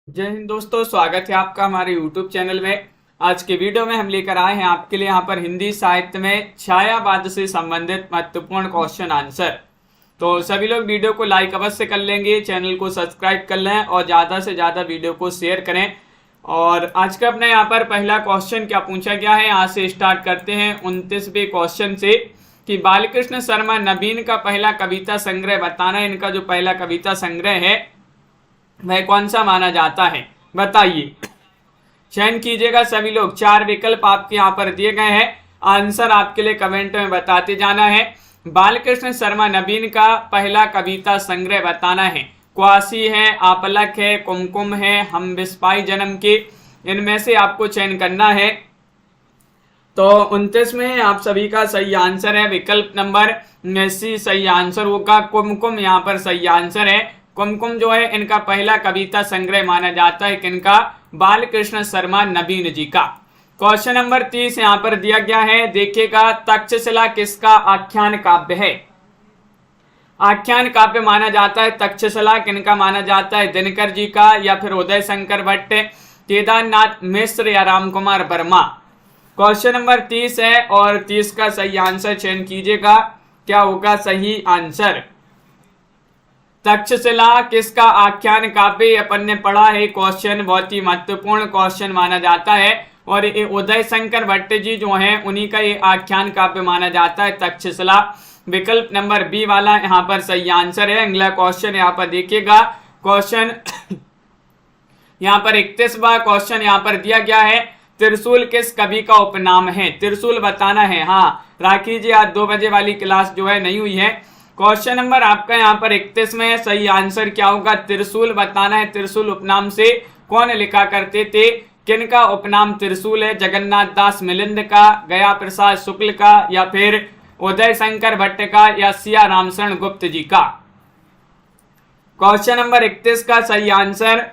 जय हिंद दोस्तों, स्वागत है आपका हमारे YouTube चैनल में। आज के वीडियो में हम लेकर आए हैं आपके लिए यहाँ पर हिंदी साहित्य में छायावाद से संबंधित महत्वपूर्ण क्वेश्चन आंसर। तो सभी लोग वीडियो को लाइक अवश्य कर लेंगे, चैनल को सब्सक्राइब कर लें और ज़्यादा से ज़्यादा वीडियो को शेयर करें। और आज का अपने यहाँ पर पहला क्वेश्चन क्या पूछा गया है, यहाँ से स्टार्ट करते हैं 29वें क्वेश्चन से कि बालकृष्ण शर्मा नवीन का पहला कविता संग्रह बताना। इनका जो पहला कविता संग्रह है वह कौन सा माना जाता है, बताइए। चयन कीजिएगा सभी लोग। 4 विकल्प आपके यहाँ पर दिए गए हैं, आंसर आपके लिए कमेंट में बताते जाना है। बालकृष्ण शर्मा नवीन का पहला कविता संग्रह बताना है। क्वासी है, आपलक है, कुमकुम है, हम बिस्पाई जन्म के, इनमें से आपको चयन करना है। तो 29 में आप सभी का सही आंसर है विकल्प नंबर सी सही आंसर होगा। कुमकुम यहाँ पर सही आंसर है। कुमकुम जो है इनका पहला कविता संग्रह माना जाता है, किनका? बालकृष्ण शर्मा नवीन जी का। क्वेश्चन नंबर 30 यहाँ पर दिया गया है, देखिएगा। तक्षशिला किसका आख्यान काव्य है? आख्यान काव्य माना जाता है तक्षशिला, किनका माना जाता है? दिनकर जी का या फिर उदय शंकर भट्ट, केदारनाथ मिश्र या रामकुमार वर्मा। क्वेश्चन नंबर 30 है और 30 का सही आंसर चयन कीजिएगा। क्या होगा सही आंसर? तक्षशिला किसका आख्यान काव्य अपन ने पढ़ा है क्वेश्चन, बहुत ही महत्वपूर्ण क्वेश्चन माना जाता है। और ये उदय शंकर भट्ट जी जो हैं उन्हीं का ये आख्यान काव्य माना जाता है तक्षशिला। विकल्प नंबर बी वाला यहाँ पर सही आंसर है। अगला क्वेश्चन यहाँ पर देखिएगा। क्वेश्चन यहाँ पर 31वां क्वेश्चन यहाँ पर दिया गया है, त्रिशूल किस कवि का उपनाम है? त्रिशूल बताना है। हाँ राखी जी, आज 2 बजे वाली क्लास जो है नहीं हुई है। क्वेश्चन नंबर आपका यहाँ पर 31 में सही आंसर क्या होगा? त्रिशूल बताना है। त्रिशूल उपनाम से कौन लिखा करते थे? किनका उपनाम त्रिशूल है? जगन्नाथ दास मिलिंद का, गया प्रसाद शुक्ल का, या फिर उदय शंकर भट्ट का, या सिया रामशरण गुप्त जी का? क्वेश्चन नंबर 31 का सही आंसर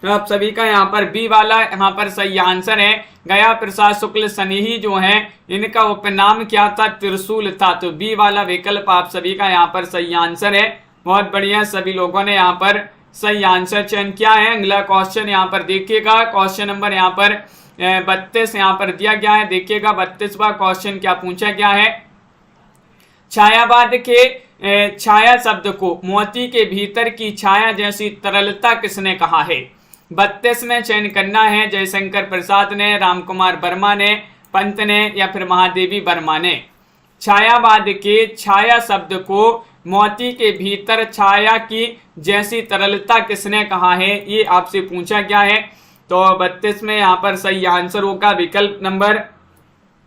तो आप सभी का यहाँ पर बी वाला यहाँ पर सही आंसर है। गया प्रसाद शुक्ल स्नेही जो है इनका उपनाम क्या था? त्रिशूल था। तो बी वाला विकल्प आप सभी का यहाँ पर सही आंसर है। बहुत बढ़िया, सभी लोगों ने यहाँ पर सही आंसर चयन किया है। अगला क्वेश्चन यहाँ पर देखिएगा। क्वेश्चन नंबर यहाँ पर 32 यहाँ पर दिया गया है। देखिएगा 32वां क्वेश्चन क्या पूछा गया है। छायावाद के छाया शब्द को मोती के भीतर की छाया जैसी तरलता किसने कहा है? 32 में चयन करना है। जयशंकर प्रसाद ने, रामकुमार वर्मा ने, पंत ने, या फिर महादेवी वर्मा ने। छायावाद के छाया शब्द को मोती के भीतर छाया की जैसी तरलता किसने कहा है, ये आपसे पूछा गया है। तो 32 में यहाँ पर सही आंसर होगा विकल्प नंबर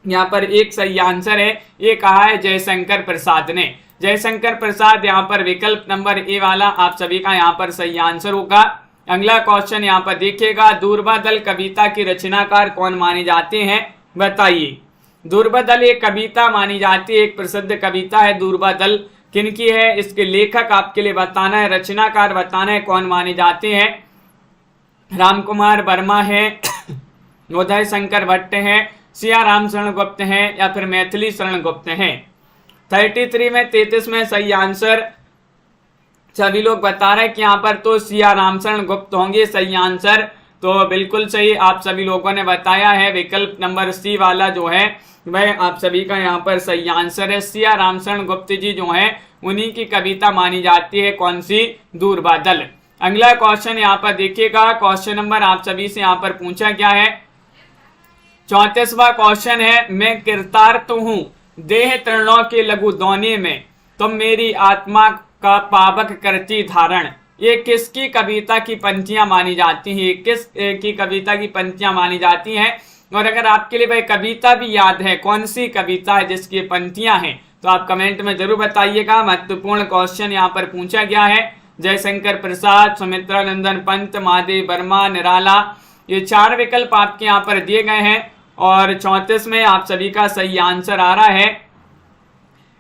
यहाँ पर 1 सही आंसर है। ये कहा है जयशंकर प्रसाद ने। जयशंकर प्रसाद यहाँ पर विकल्प नंबर ए वाला आप सभी का यहाँ पर सही आंसर होगा। अगला क्वेश्चन यहाँ पर देखिएगा। दूर्वादल कविता की रचनाकार कौन माने जाते हैं, बताइए। दूर्वादल एक कविता मानी जाती है, एक प्रसिद्ध कविता है दूर्वादल। किनकी है? इसके लेखक आपके लिए बताना है, रचनाकार बताना है कौन माने जाते हैं। रामकुमार वर्मा है, उदय शंकर भट्ट है, सिया रामशरण गुप्त है, या फिर मैथिली शरण गुप्त है। 33 में 33 में सही आंसर सभी लोग बता रहे हैं कि यहाँ पर तो सिया रामशरण गुप्त होंगे सही आंसर। तो बिल्कुल सही आप सभी लोगों ने बताया है। विकल्प नंबर सी वाला जो है वह आप सभी का यहाँ पर सही आंसर है। सिया रामशरण गुप्त जी जो है उन्हीं की कविता मानी जाती है, कौन सी? दूर्वादल। अगला क्वेश्चन यहाँ पर देखिएगा। क्वेश्चन नंबर आप सभी से यहाँ पर पूछा गया है। 34वां क्वेश्चन है, मैं कृतार्थ हूँ देह तृणों के लघु दौने में, तुम मेरी आत्मा का पावक करती धारण। ये किसकी कविता की पंक्तियां मानी जाती हैं? किस की कविता की पंक्तियां मानी जाती हैं? और अगर आपके लिए वह कविता भी याद है, कौन सी कविता है जिसकी पंक्तियां हैं, तो आप कमेंट में जरूर बताइएगा। महत्वपूर्ण क्वेश्चन यहाँ पर पूछा गया है। जयशंकर प्रसाद, सुमित्रा नंदन पंत, महादेव वर्मा, निराला, ये 4 विकल्प आपके यहाँ पर दिए गए हैं। और 34 में आप सभी का सही आंसर आ रहा है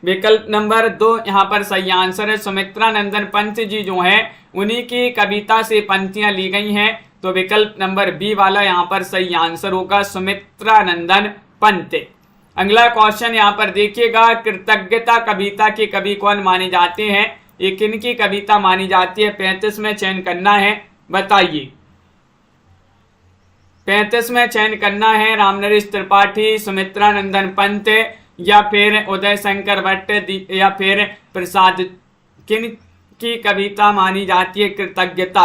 विकल्प नंबर 2 यहाँ पर सही आंसर है। सुमित्रा नंदन पंत जी जो है उन्हीं की कविता से पंक्तियां ली गई हैं। तो विकल्प नंबर बी वाला यहाँ पर सही आंसर होगा, सुमित्रा नंदन पंत। अगला क्वेश्चन यहाँ पर देखिएगा। कृतज्ञता कविता के कवि कौन माने जाते हैं? ये किनकी कविता मानी जाती है? 35 में चयन करना है, बताइए। 35 में चयन करना है रामनरेश त्रिपाठी, सुमित्रा नंदन पंत या फिर उदय शंकर भट्ट या फिर प्रसाद। किन की कविता मानी जाती है कृतज्ञता?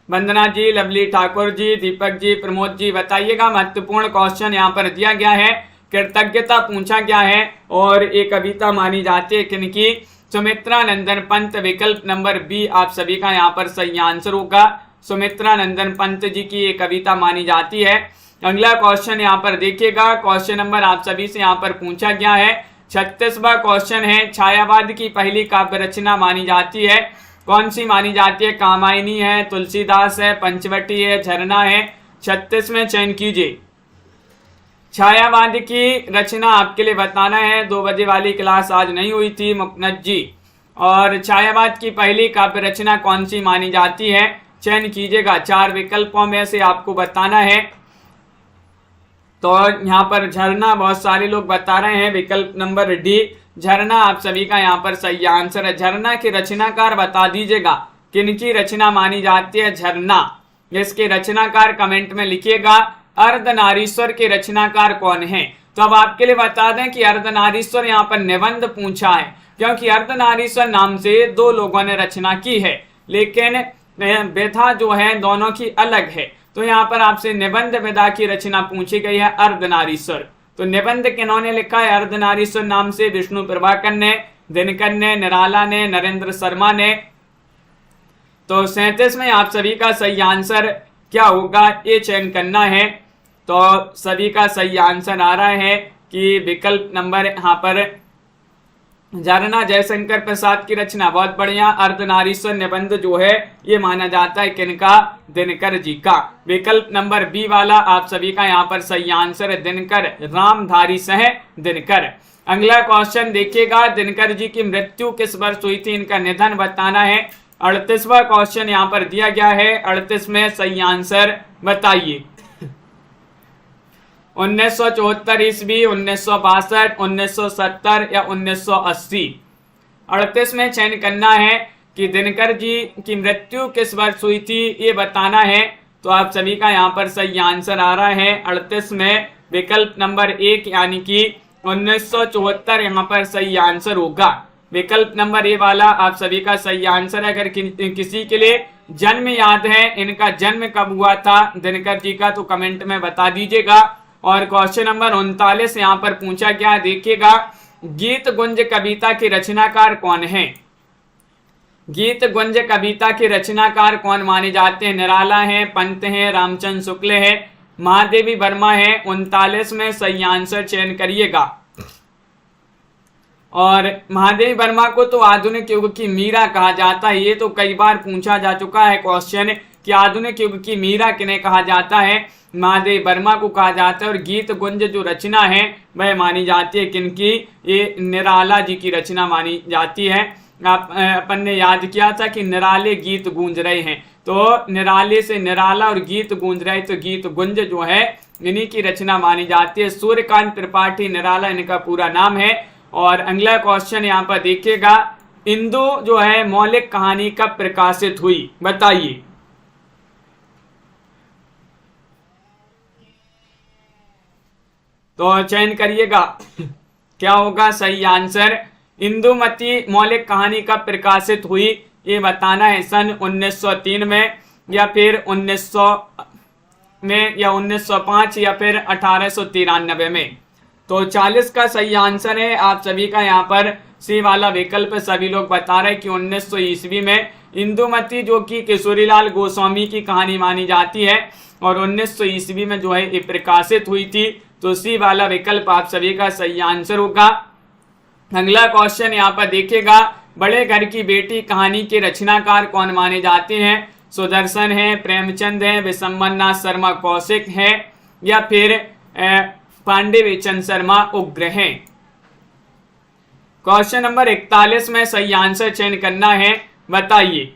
वंदना जी, लवली ठाकुर जी, दीपक जी, प्रमोद जी, बताइएगा। महत्वपूर्ण क्वेश्चन यहाँ पर दिया गया है, कृतज्ञता पूछा गया है और ये कविता मानी जाती है किनकी? सुमित्रा नंदन पंत। विकल्प नंबर बी आप सभी का यहाँ पर सही आंसर होगा। सुमित्रा नंदन पंत जी की ये कविता मानी जाती है। अगला क्वेश्चन यहाँ पर देखिएगा, क्वेश्चन नंबर आप सभी से यहाँ पर पूछा गया है। 36वां क्वेश्चन है, छायावाद की पहली काव्य रचना मानी जाती है, कौन सी मानी जाती है? कामायनी है, तुलसीदास है, पंचवटी है, झरना है। 36 में चयन कीजिए। छायावाद की रचना आपके लिए बताना है, 2 बजे वाली क्लास आज नहीं हुई थी मुकनत जी। और छायावाद की पहली काव्य रचना कौन सी मानी जाती है? चयन कीजिएगा, 4 विकल्पों में से आपको बताना है। तो यहाँ पर झरना बहुत सारे लोग बता रहे हैं, विकल्प नंबर डी झरना आप सभी का यहाँ पर सही आंसर है। झरना के रचनाकार बता दीजिएगा, किनकी रचना मानी जाती है झरना? इसके रचनाकार कमेंट में लिखिएगा। अर्धनारीश्वर के रचनाकार कौन है? तो अब आपके लिए बता दें कि अर्धनारीश्वर यहाँ पर निबंध पूछा है, क्योंकि अर्धनारीश्वर नाम से 2 लोगों ने रचना की है, लेकिन विधा जो है दोनों की अलग है। तो यहाँ पर आपसे निबंध विधा की रचना पूछी गई है अर्धनारीश्वर। तो निबंध किन्होंने लिखा है अर्धनारीश्वर नाम से? विष्णु प्रभाकर ने, दिनकर ने, निराला ने, नरेंद्र शर्मा ने। तो 37 में आप सभी का सही आंसर क्या होगा, ये चयन करना है। तो सभी का सही आंसर आ रहा है कि विकल्प नंबर यहाँ पर झरना जयशंकर प्रसाद की रचना। बहुत बढ़िया। अर्धनारीश्वर निबंध जो है ये माना जाता है किनका? दिनकर जी का। विकल्प नंबर बी वाला आप सभी का यहाँ पर सही आंसर है, दिनकर, रामधारी सह दिनकर। अगला क्वेश्चन देखिएगा, दिनकर जी की मृत्यु किस वर्ष हुई थी? इनका निधन बताना है। 38वां क्वेश्चन यहाँ पर दिया गया है, 38 में सही आंसर बताइए। 1974 ईस्वी, 1962, 1970 या 1980? 38 में चयन करना है कि दिनकर जी की मृत्यु किस वर्ष हुई थी, ये बताना है। तो आप सभी का यहाँ पर सही आंसर आ रहा है 38 में विकल्प नंबर 1 यानी कि 1974 यहाँ पर सही आंसर होगा। विकल्प नंबर ए वाला आप सभी का सही आंसर है। अगर किसी के लिए जन्म याद है, इनका जन्म कब हुआ था दिनकर जी का, तो कमेंट में बता दीजिएगा। और क्वेश्चन नंबर 39 यहाँ पर पूछा गया, देखिएगा, गीत गुंज कविता के रचनाकार कौन है? गीत गुंज कविता के रचनाकार कौन माने जाते हैं? निराला है, पंत है, रामचंद्र शुक्ल है, महादेवी वर्मा है। 39 में सही आंसर चयन करिएगा। और महादेवी वर्मा को तो आधुनिक युग की मीरा कहा जाता है। ये तो कई बार पूछा जा चुका है क्वेश्चन कि आधुनिक युग की मीरा किन्हें कहा जाता है? महादेवी वर्मा को कहा जाता है। और गीत गुंज जो रचना है वह मानी जाती है किनकी? ये निराला जी की रचना मानी जाती है। अपन ने याद किया था कि निराले गीत गूंज रहे हैं, तो निराले से निराला और गीत गूंज रहे, तो गीत गुंज जो है इन्हीं की रचना मानी जाती है। सूर्यकांत त्रिपाठी निराला इनका पूरा नाम है। और अगला क्वेश्चन यहाँ पर देखिएगा, इंदु जो है मौलिक कहानी कब प्रकाशित हुई, बताइए। तो चयन करिएगा, क्या होगा सही आंसर? इंदुमती मौलिक कहानी कब प्रकाशित हुई, ये बताना है। सन 1903 में या फिर 1900 में या 1905 या फिर 1893 में। तो 40 का सही आंसर है आप सभी का यहाँ पर सी वाला विकल्प। सभी लोग बता रहे हैं कि 1900 ईस्वी में इंदुमती जो कि किशोरीलाल गोस्वामी की कहानी मानी जाती है और 1900 ईस्वी में जो है ये प्रकाशित हुई थी। तो सी वाला विकल्प आप सभी का सही आंसर होगा। अगला क्वेश्चन यहाँ पर देखिएगा, बड़े घर की बेटी कहानी के रचनाकार कौन माने जाते हैं? सुदर्शन है, प्रेमचंद है, विशंबरनाथ शर्मा कौशिक है या फिर पांडे विचंद शर्मा उग्र है। क्वेश्चन नंबर 41 में सही आंसर चयन करना है, बताइए।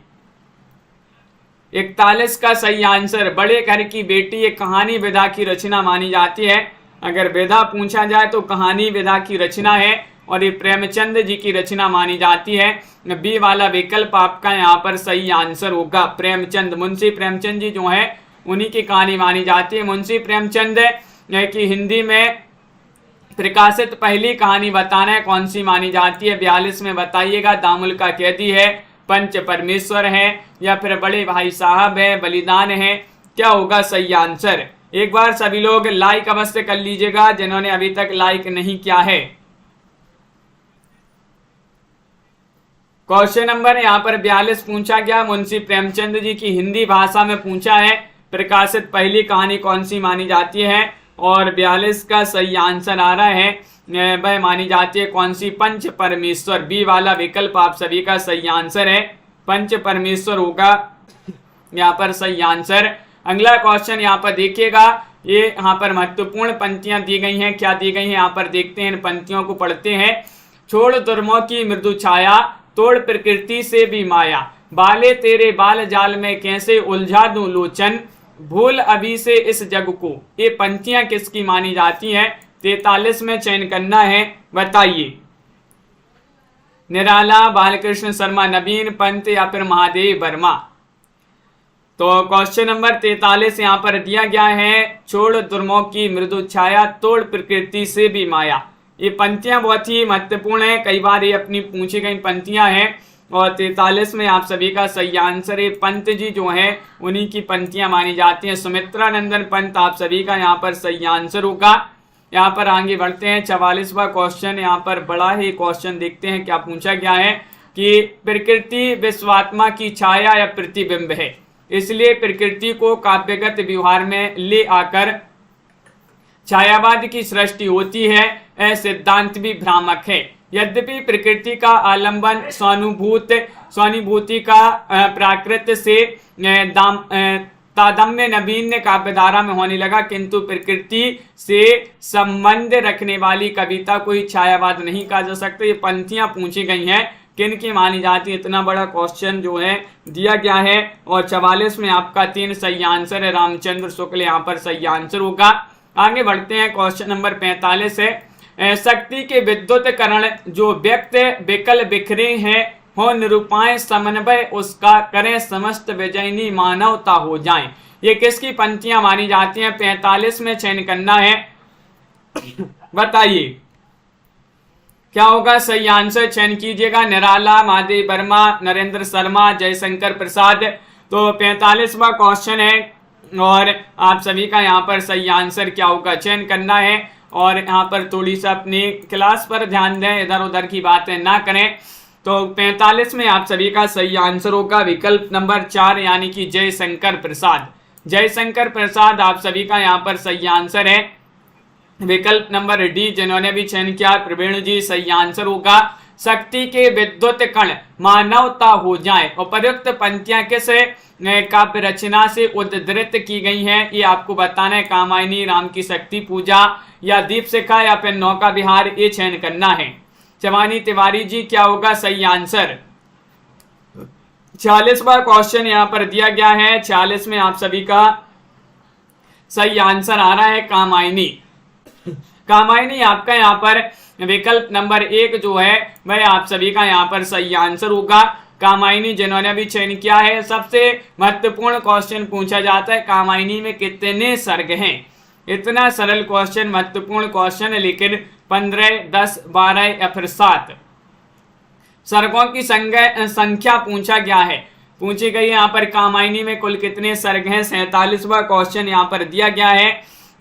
41 का सही आंसर, बड़े घर की बेटी एक कहानी विधा की रचना मानी जाती है। अगर विधा पूछा जाए तो कहानी विधा की रचना है और ये प्रेमचंद जी की रचना मानी जाती है। बी वाला विकल्प आपका यहाँ पर सही आंसर होगा। प्रेमचंद, मुंशी प्रेमचंद जी जो है उन्हीं की कहानी मानी जाती है। मुंशी प्रेमचंद की हिंदी में प्रकाशित पहली कहानी बताना है, कौन सी मानी जाती है? 42 में बताइएगा। दामुल का कैदी है, पंच परमेश्वर है, या फिर बड़े भाई साहब है, बलिदान है, क्या होगा सही आंसर? एक बार सभी लोग लाइक अवश्य कर लीजिएगा जिन्होंने अभी तक लाइक नहीं किया है। क्वेश्चन नंबर यहाँ पर 42 पूछा गया, मुंशी प्रेमचंद जी की हिंदी भाषा में पूछा है, प्रकाशित पहली कहानी कौन सी मानी जाती है? और 42 का सही आंसर आ रहा है वह मानी जाती है कौन सी? पंच परमेश्वर। बी वाला विकल्प आप सभी का सही आंसर है, पंच परमेश्वर होगा यहाँ पर सही आंसर। अगला क्वेश्चन यहाँ पर देखिएगा, ये यहाँ पर महत्वपूर्ण पंक्तियां दी गई हैं, क्या दी गई हैं यहाँ पर देखते हैं, इन पंक्तियों को पढ़ते हैं। छोड़ दुर्मों की मृदु छाया, तोड़ प्रकृति से भी माया, बाले तेरे बाल जाल में कैसे उलझा दूं लोचन, भूल अभी से इस जग को। ये पंक्तियां किसकी मानी जाती हैं? 43 में चयन करना है, बताइए। निराला, बालकृष्ण शर्मा, नवीन पंत या फिर महादेव वर्मा? तो क्वेश्चन नंबर 43 यहाँ पर दिया गया है, छोड़ दुर्मों की मृदु छाया, तोड़ प्रकृति से भी माया। ये पंक्तियां बहुत ही महत्वपूर्ण है, कई बार ये अपनी पूछी गई पंक्तियां हैं। और 43 में आप सभी का सही आंसर है, पंत जी जो है उन्हीं की पंक्तियां मानी जाती हैं। सुमित्रा नंदन पंत आप सभी का यहाँ पर सही आंसर होगा। यहाँ पर आगे बढ़ते हैं, 44वां क्वेश्चन यहाँ पर बड़ा ही क्वेश्चन देखते हैं क्या पूछा गया है कि प्रकृति विश्वात्मा की छाया या प्रतिबिंब है, इसलिए प्रकृति को काव्यगत व्यवहार में ले आकर छायावाद की सृष्टि होती है, यह सिद्धांत भी भ्रामक है। यद्यपि प्रकृति का आलंबन स्वानुभूति का प्राकृत से तादम्य नवीन काव्यधारा में होने लगा, किंतु प्रकृति से संबंध रखने वाली कविता कोई छायावाद नहीं कहा जा सकता। ये पंक्तियां पूछी गई हैं, किन की मानी जाती है? इतना बड़ा क्वेश्चन जो है दिया गया है। और 44 में आपका 3 सही आंसर है, रामचंद्र शुक्ल यहाँ पर सही आंसर होगा। आगे बढ़ते हैं, क्वेश्चन नंबर 45 है, शक्ति के विद्युत करण जो व्यक्त विकल बिखरे हैं, हो निरूपाएं समन्वय उसका, करें समस्त विजयनी मानवता हो जाए। ये किसकी पंक्तियां मानी जाती हैं? 45 में चयन करना है, बताइए क्या होगा सही आंसर? चयन कीजिएगा। निराला, महादेव वर्मा, नरेंद्र शर्मा, जयशंकर प्रसाद। तो 45वां क्वेश्चन है और आप सभी का यहाँ पर सही आंसर क्या होगा चयन करना है। और यहाँ पर थोड़ी सा अपनी क्लास पर ध्यान दें, इधर उधर की बातें ना करें। तो 45 में आप सभी का सही आंसर होगा विकल्प नंबर 4 यानी कि जयशंकर प्रसाद। जयशंकर प्रसाद आप सभी का यहाँ पर सही आंसर है। विकल्प नंबर डी जिन्होंने भी चयन किया प्रवीण जी, सही आंसर होगा शक्ति के विद्युत कण मानवता हो जाए। उपयुक्त पंक्तियां किस काव्य रचना से उद्धृत की गई हैं, ये आपको बताना है। कामायनी, राम की शक्ति पूजा या दीप शिखा या फिर नौका विहार, ये चयन करना है। चवानी तिवारी जी क्या होगा सही आंसर? 46वां क्वेश्चन यहाँ पर दिया गया है, 46 में आप सभी का सही आंसर आ रहा है कामायनी। कामायनी आपका यहाँ पर विकल्प नंबर 1 जो है वह आप सभी का यहाँ पर सही आंसर होगा। कामायनी जिन्होंने भी चयन किया है। सबसे महत्वपूर्ण क्वेश्चन पूछा जाता है कामायनी में कितने सर्ग हैं? इतना सरल क्वेश्चन, महत्वपूर्ण क्वेश्चन है, लेकिन 15, 10, 12 या फिर 7 सर्गों की संख्या पूछा गया है, पूछी गई है। यहाँ पर कामायनी में कुल कितने सर्ग हैं? 47वां क्वेश्चन यहाँ पर दिया गया है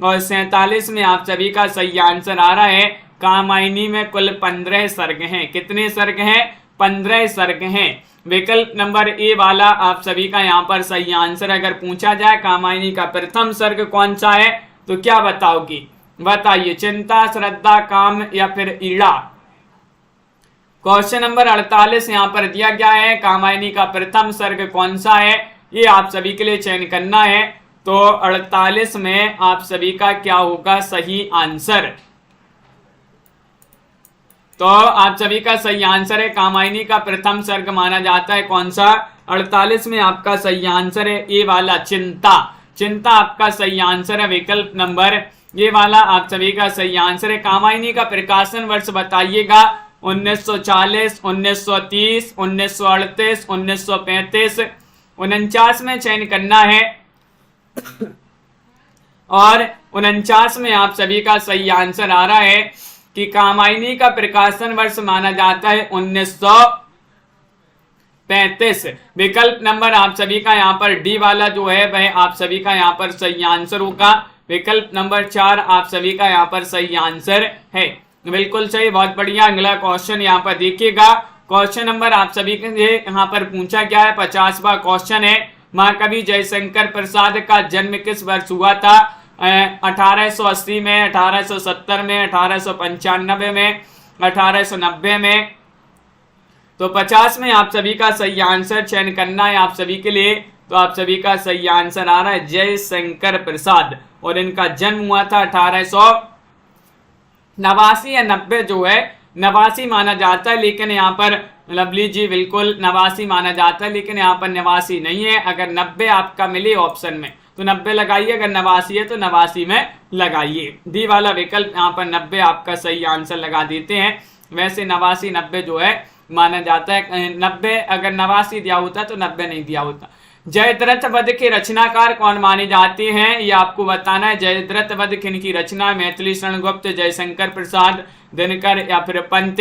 और 47 में आप सभी का सही आंसर आ रहा है कामायनी में कुल 15 सर्ग हैं। कितने सर्ग हैं? 15 सर्ग हैं। विकल्प नंबर ए वाला आप सभी का यहाँ पर सही आंसर। अगर पूछा जाए कामायनी का प्रथम सर्ग कौन सा है तो क्या बताओगी? बताइए, चिंता, श्रद्धा, काम या फिर ईड़ा? क्वेश्चन नंबर 48 यहाँ पर दिया गया है, कामायनी का प्रथम सर्ग कौन सा है, ये आप सभी के लिए चयन करना है। तो 48 में आप सभी का क्या होगा सही आंसर? तो आप सभी का सही आंसर है कामायनी का प्रथम सर्ग माना जाता है कौन सा? 48 में आपका सही आंसर है ए वाला, चिंता। चिंता आपका सही आंसर है। विकल्प नंबर ये वाला आप सभी का सही आंसर है। कामायनी का प्रकाशन वर्ष बताइएगा। 1940, 1930, 1938, 1935, 49 में चयन करना है। और 49 में आप सभी का सही आंसर आ रहा है कि कामायनी का प्रकाशन वर्ष माना जाता है 1935। विकल्प नंबर आप सभी का यहाँ पर डी वाला जो है वह आप सभी का यहाँ पर सही आंसर होगा। विकल्प नंबर 4 आप सभी का यहाँ पर सही आंसर है। बिल्कुल सही, बहुत बढ़िया। अगला क्वेश्चन यहाँ पर देखिएगा। क्वेश्चन नंबर आप सभी के यहाँ पर पूछा गया है, 50वां क्वेश्चन है। महाकवि जयशंकर प्रसाद का जन्म किस वर्ष हुआ था? 1880 में, 1870 में, 1895 में, 1890 में। तो 50 में आप सभी का सही आंसर चयन करना है आप सभी के लिए। तो आप सभी का सही आंसर आ रहा है जयशंकर प्रसाद, और इनका जन्म हुआ था 1889 या 90 जो है 89 माना जाता है, लेकिन यहाँ पर लवली जी बिल्कुल 89 माना जाता है, लेकिन यहाँ पर 89 नहीं है। अगर 90 आपका मिले ऑप्शन में तो 90 लगाइए, अगर 89 है तो 89 में लगाइए। डी वाला विकल्प यहाँ पर 90 आपका सही आंसर लगा देते हैं। वैसे 89 90 जो है माना जाता है। 90 अगर 89 दिया होता तो 90 नहीं दिया होता। जयद्रथ वध के रचनाकार कौन माने जाते हैं, ये आपको बताना है। जयद्रथ वध किनकी रचना? मैथिली शरण गुप्त, जयशंकर प्रसाद, दिनकर या फिर पंत।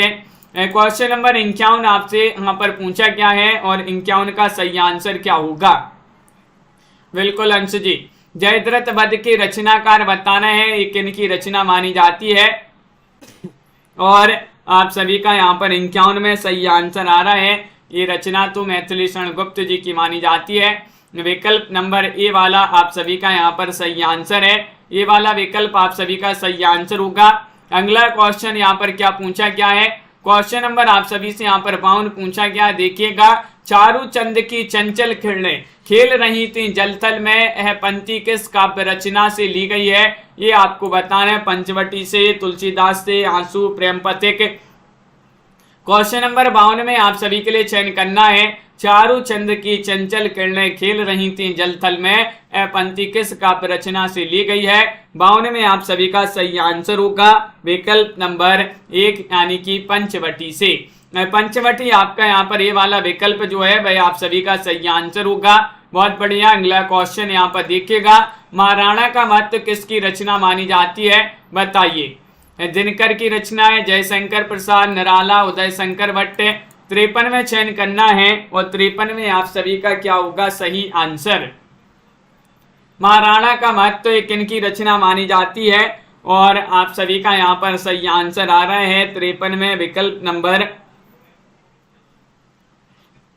क्वेश्चन नंबर 51 आपसे यहाँ पर पूछा गया है, और 51 का सही आंसर क्या होगा? बिल्कुल अंश जी, जयद्रथ वध की रचनाकार बताना है, ये किनकी रचना मानी जाती है। और आप सभी का यहाँ पर 51 में सही आंसर आ रहा है। ये रचना तो मैथिली शरण गुप्त जी की मानी जाती है। विकल्प नंबर ए वाला आप सभी का यहाँ पर सही आंसर है। ये वाला विकल्प आप सभी का सही आंसर होगा। अगला क्वेश्चन यहाँ पर क्या पूछा गया है? क्वेश्चन नंबर आप सभी से यहाँ पर 52 पूछा गया। देखिएगा, चारू चंद की चंचल किरणें खेल रही थी जलथल में, यह पंक्ति किस काव्य रचना से ली गई है? ये आपको बताना है। पंचवटी से, तुलसीदास से, आंसू, प्रेम पथिक। क्वेश्चन नंबर 52 में आप सभी के लिए चयन करना है। चारू चंद की चंचल किरणें खेल रही थी जलथल में, यह पंक्ति किस काव्य रचना से ली गई है? 52 में आप सभी का सही आंसर होगा विकल्प नंबर 1 यानी कि पंचवटी से। पंचवटी आपका यहाँ पर ये वाला विकल्प जो है वह आप सभी का सही आंसर होगा। बहुत बढ़िया। अगला क्वेश्चन यहाँ पर देखिएगा, महाराणा का महत्व किसकी रचना मानी जाती है? बताइए। दिनकर की रचना है, जयशंकर प्रसाद, निराला, उदय शंकर भट्ट। 53 में चयन करना है, और 53 में आप सभी का क्या होगा सही आंसर? महाराणा का महत्व किनकी रचना मानी जाती है? और आप सभी का यहाँ पर सही आंसर आ रहा है 53 में विकल्प नंबर।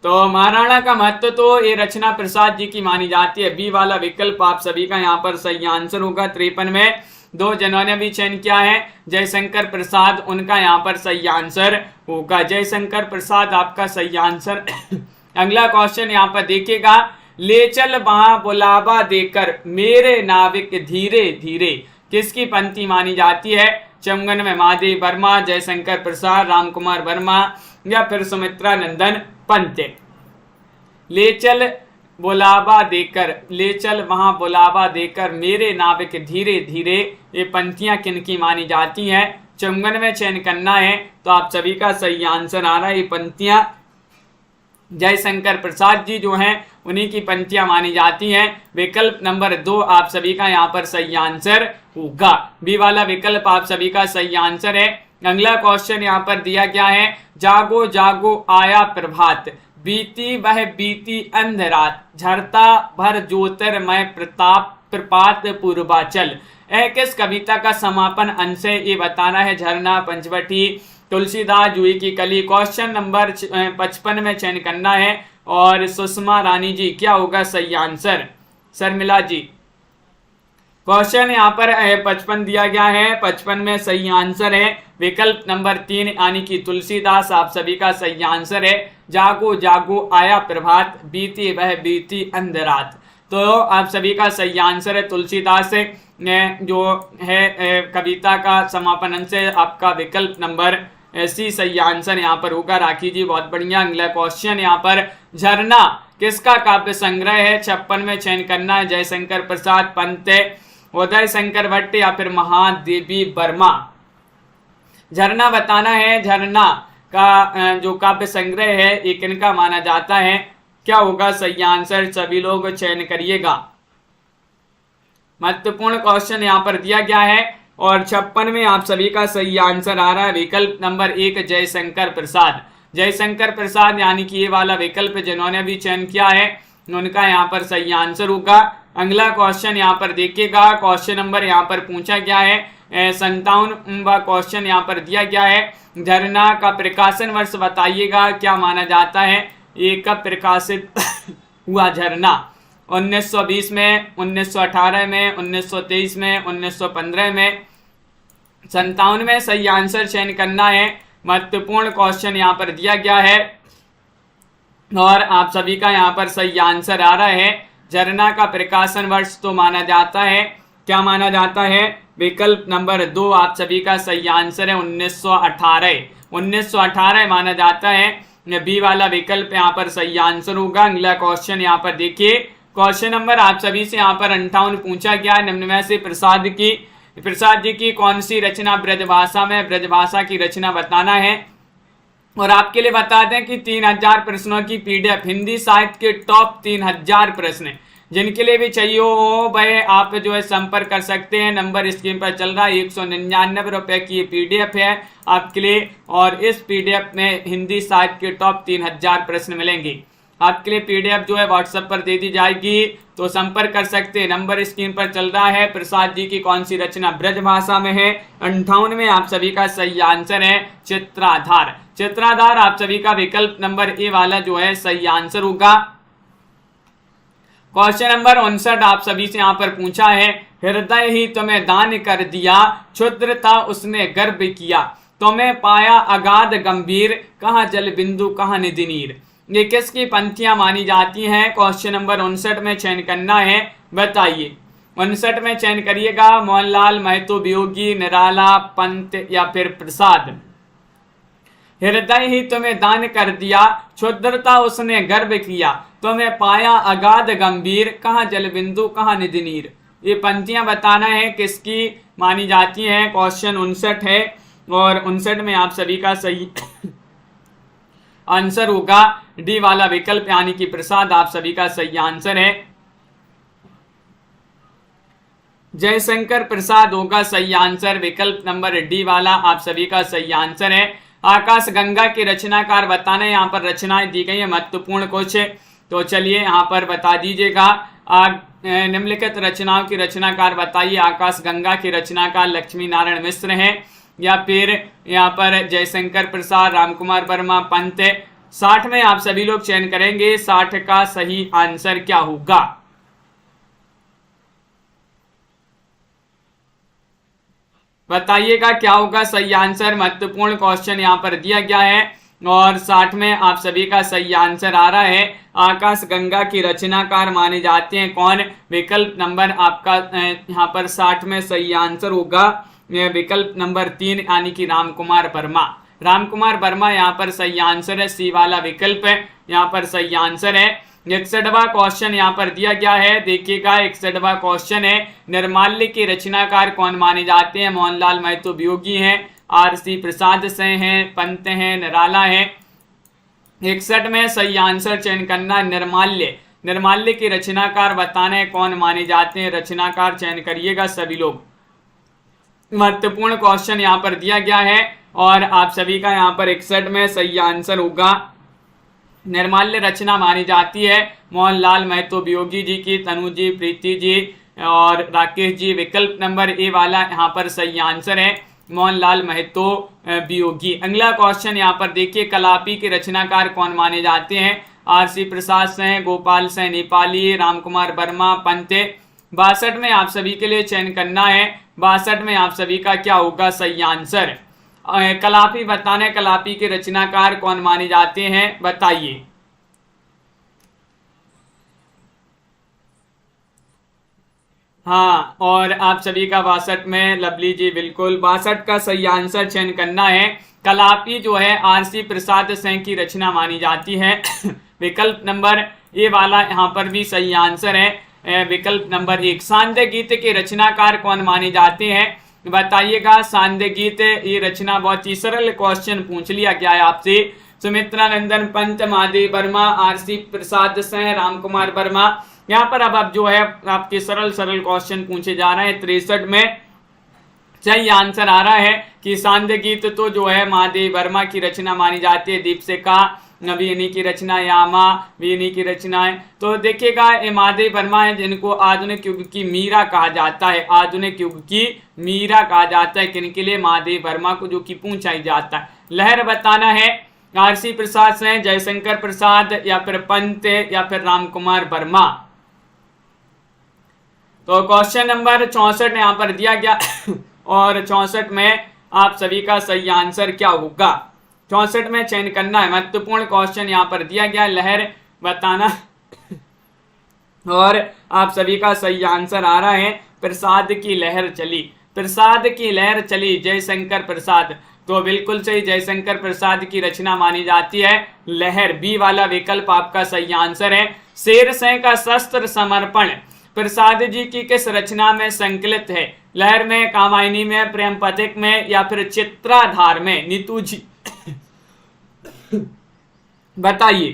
तो महाराणा का महत्व तो ये रचना प्रसाद जी की मानी जाती है। बी वाला विकल्प आप सभी का यहाँ पर सही आंसर होगा। 53 में 2 जनों ने भी चयन किया है, जयशंकर प्रसाद, उनका यहाँ पर सही आंसर होगा। जयशंकर प्रसाद आपका सही आंसर। अगला क्वेश्चन यहाँ पर देखिएगा, ले चल वहां बुलावा देकर मेरे नाविक धीरे धीरे किसकी पंक्ति मानी जाती है? चमगन में महादेव वर्मा, जयशंकर प्रसाद, रामकुमार वर्मा या फिर सुमित्रा नंदन पंत। ले चल बुलावा देकर, ले चल वहां बुलावा देकर मेरे नाविक धीरे धीरे, ये पंक्तियां किनकी मानी जाती हैं? चमगन में चयन करना है, तो आप सभी का सही आंसर आ रहा है। ये पंक्तियां जयशंकर प्रसाद जी जो हैं उन्हीं की पंक्तियां मानी जाती हैं। विकल्प नंबर 2 आप सभी का यहाँ पर सही आंसर होगा। बी वाला विकल्प आप सभी का सही आंसर है। अगला क्वेश्चन यहाँ पर दिया गया है, जागो जागो आया प्रभात, बीती वह बीती अंधरात, झरता भर ज्योतिर्मय प्रताप प्रपात पूर्वाचल। किस कविता का समापन अंश है? ये बताना है। झरना, पंचवटी, तुलसीदास, जूही की कली। क्वेश्चन नंबर 55 में चयन करना है, और सुषमा रानी जी क्या होगा सही आंसर? शर्मिला जी। क्वेश्चन यहाँ पर 55 दिया गया है, 55 में सही आंसर है विकल्प नंबर 3 यानी कि तुलसीदास आप सभी का सही आंसर है। जागो जागो आया प्रभात, बीती वह बीती अंधरात। तो आप सभी का सही आंसर है तुलसीदास जो है कविता का समापन अंश है आपका विकल्प नंबर सी सही आंसर यहाँ पर होगा। राखी जी बहुत बढ़िया। अगला क्वेश्चन यहाँ पर, झरना किसका काव्य संग्रह है? 56 में चयन करना है। जयशंकर प्रसाद, पंत, उदय शंकर भट्ट या फिर महादेवी वर्मा। झरना बताना है। झरना का जो काव्य संग्रह है ये किनका माना जाता है? क्या होगा सही आंसर? सभी लोग चयन करिएगा। महत्वपूर्ण क्वेश्चन यहाँ पर दिया गया है। और 56 में आप सभी का सही आंसर आ रहा है विकल्प नंबर 1 जयशंकर प्रसाद। जयशंकर प्रसाद यानी कि ये वाला विकल्प जिन्होंने भी चयन किया है उनका यहाँ पर सही आंसर होगा। अगला क्वेश्चन यहाँ पर देखिएगा, क्वेश्चन नंबर यहाँ पर पूछा गया है 57वां क्वेश्चन यहाँ पर दिया गया है, झरना का प्रकाशन वर्ष बताइएगा, क्या माना जाता है ये कब प्रकाशित हुआ झरना? 1920 में, 1918 में, 1923 में, 1915 में, 57 में सही आंसर चयन करना है। महत्वपूर्ण क्वेश्चन यहाँ पर दिया गया है और आप सभी का यहाँ पर सही आंसर आ रहा है। झरना का प्रकाशन वर्ष तो माना जाता है, क्या माना जाता है? विकल्प नंबर 2 आप सभी का सही आंसर है 1918। 1918 माना जाता है, बी वाला विकल्प यहाँ पर सही आंसर होगा। अगला क्वेश्चन यहाँ पर देखिए, क्वेश्चन नंबर आप सभी से यहाँ पर 58 पूछा गया है, निम्न में से प्रसाद जी की कौन सी रचना ब्रजभाषा में, ब्रजभाषा की रचना बताना है। और आपके लिए बता दें कि 3000 प्रश्नों की पीडीएफ, हिंदी साहित्य के टॉप 3000 प्रश्न, जिनके लिए भी चाहिए हो भाई आप जो है संपर्क कर सकते हैं। नंबर स्क्रीन पर चल रहा है, 199 रुपए की ये पीडीएफ है आपके लिए। और इस पीडीएफ में हिंदी साहित्य के टॉप 3000 प्रश्न मिलेंगे आपके लिए। पीडीएफ जो है व्हाट्सएप पर दे दी जाएगी, तो संपर्क कर सकते हैं। नंबर स्क्रीन पर चल रहा है। प्रसाद जी की कौन सी रचना ब्रजभाषा में है? 58 में आप सभी का सही आंसर है चित्राधार। चित्राधार आप सभी का विकल्प नंबर ए वाला जो है सही आंसर होगा। क्वेश्चन नंबर 59 आप सभी से यहाँ पर पूछा है, हृदय ही तुम्हें दान कर दिया, क्षुद्रता उसने गर्भ किया, तुम्हें पाया अगाध गंभीर, कहाँ जल बिंदु कहाँ निधि नीर। ये किसकी पंक्तियां मानी जाती हैं? क्वेश्चन नंबर 59 में चयन करना है, बताइए। 59 में चयन करिएगा, मोहनलाल, महतो, वियोगी, निराला, पंत या फिर प्रसाद। हृदय ही तुम्हें दान कर दिया, क्षुद्रता उसने गर्भ किया, तुम्हें पाया अगाध गंभीर, कहाँ जल बिंदु कहाँ निधि नीर। ये पंक्तियां बताना है किसकी मानी जाती हैं। क्वेश्चन 59 है और 59 में आप सभी का सही आंसर होगा डी वाला विकल्प यानी कि प्रसाद आप सभी का सही आंसर है। जयशंकर प्रसाद होगा सही आंसर, विकल्प नंबर डी वाला आप सभी का सही आंसर है। आकाश गंगा के रचनाकार बताना है, यहाँ पर रचनाएं दी गई है, महत्वपूर्ण कुछ, तो चलिए यहाँ पर बता दीजिएगा। निम्नलिखित रचनाओं की रचनाकार बताइए। आकाश गंगा के रचनाकार लक्ष्मी नारायण मिश्र हैं या फिर यहाँ पर जयशंकर प्रसाद, रामकुमार वर्मा, पंत। 60 में आप सभी लोग चयन करेंगे, 60 का सही आंसर क्या होगा? बताइएगा क्या होगा सही आंसर। महत्वपूर्ण क्वेश्चन यहाँ पर दिया गया है और 60 में आप सभी का सही आंसर आ रहा है। आकाश गंगा की रचनाकार माने जाते हैं कौन? विकल्प नंबर आपका यहाँ पर 60 में सही आंसर होगा विकल्प नंबर 3 यानी कि रामकुमार वर्मा। रामकुमार वर्मा यहाँ पर सही आंसर है, सी वाला विकल्प है यहाँ पर सही आंसर है। 61वां क्वेश्चन यहाँ पर दिया गया है, देखिएगा 61वां क्वेश्चन है, निर्माल्य के रचनाकार कौन माने जाते हैं? मोहनलाल, महतो, वियोगी हैं, आरसी प्रसाद से हैं, पंत हैं, निराला हैं। 61 में सही आंसर चयन करना, निर्माल्य। निर्माल्य के रचनाकार बताना है कौन माने जाते हैं, रचनाकार चयन करिएगा सभी लोग। महत्वपूर्ण क्वेश्चन यहाँ पर दिया गया है और आप सभी का यहाँ पर 61 में सही आंसर होगा। निर्माल्य रचना मानी जाती है मोहनलाल, महतो, वियोगी जी की, तनु जी, प्रीति जी और राकेश जी। विकल्प नंबर ए वाला यहाँ पर सही आंसर है, मोहनलाल, महतो, वियोगी। अगला क्वेश्चन यहाँ पर देखिए, कलापी के रचनाकार कौन माने जाते हैं? आरसी प्रसाद से, गोपाल से, नेपाली, रामकुमार वर्मा, पंत। 62 में आप सभी के लिए चयन करना है, 62 में आप सभी का क्या होगा सही आंसर? कलापी बताना है, कलापी के रचनाकार कौन माने जाते हैं, बताइए। हाँ, और आप सभी का 62 में, लवली जी बिल्कुल 62 का सही आंसर चयन करना है। कलापी जो है आरसी प्रसाद सिंह की रचना मानी जाती है। विकल्प नंबर ए वाला यहाँ पर भी सही आंसर है, विकल्प नंबर 1। सांध्य गीत के रचनाकार कौन माने जाते हैं, बताइएगा। सांध्य गीत ये रचना, बहुत ही सरल क्वेश्चन पूछ लिया गया है आपसे। सुमित्रा नंदन, पंत, महादेव वर्मा, आरसी प्रसाद सिंह, रामकुमार वर्मा। यहाँ पर अब जो है आपके सरल सरल क्वेश्चन पूछे जा रहे हैं। 63 में सही आंसर आ रहा है कि सांध्य गीत तो जो है महादेव वर्मा की रचना मानी जाती है। दीपशिखा भी इन्हीं की रचना, यामा भी इन्हीं की रचना है। तो देखिएगा ये महादेव वर्मा है जिनको आधुनिक युग की मीरा कहा जाता है। आधुनिक युग की मीरा कहा जाता है किनके लिए? महादेव वर्मा को, जो कि पूछा ही जाता है। लहर बताना है आरसी प्रसाद से, जयशंकर प्रसाद या फिर पंत या फिर रामकुमार वर्मा। तो क्वेश्चन नंबर 64 यहाँ पर दिया गया और 64 में आप सभी का सही आंसर क्या होगा? 64 में चयन करना है। महत्वपूर्ण क्वेश्चन यहाँ पर दिया गया, लहर बताना और आप सभी का सही आंसर आ रहा है प्रसाद की लहर चली। प्रसाद की लहर चली, जयशंकर प्रसाद। तो बिल्कुल सही, जयशंकर प्रसाद की रचना मानी जाती है लहर। बी वाला विकल्प आपका सही आंसर है। शेरशाह का शस्त्र समर्पण प्रसाद जी की किस रचना में संकलित है? लहर में, कामायनी में, प्रेम पथिक में या फिर चित्राधार में? नीतू जी बताइए।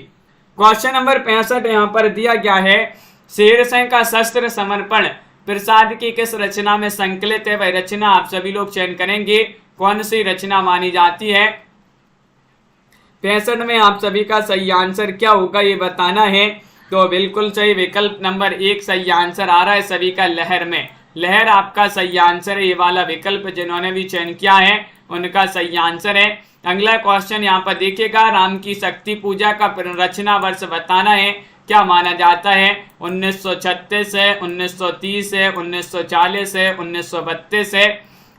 क्वेश्चन नंबर 65 यहाँ पर दिया गया है, शेरशाह का शस्त्र समर्पण प्रसाद की किस रचना में संकलित है? वह रचना आप सभी लोग चयन करेंगे कौन सी रचना मानी जाती है। 65 में आप सभी का सही आंसर क्या होगा ये बताना है। तो बिल्कुल सही, विकल्प नंबर 1 सही आंसर आ रहा है सभी का, लहर में। लहर आपका सही आंसर है। ये वाला विकल्प जिन्होंने भी चयन किया है उनका सही आंसर है। अगला क्वेश्चन यहाँ पर देखिएगा, राम की शक्ति पूजा का रचना वर्ष बताना है। क्या माना जाता है? 1936 है, 1930 है, 1940 है, 1932 है।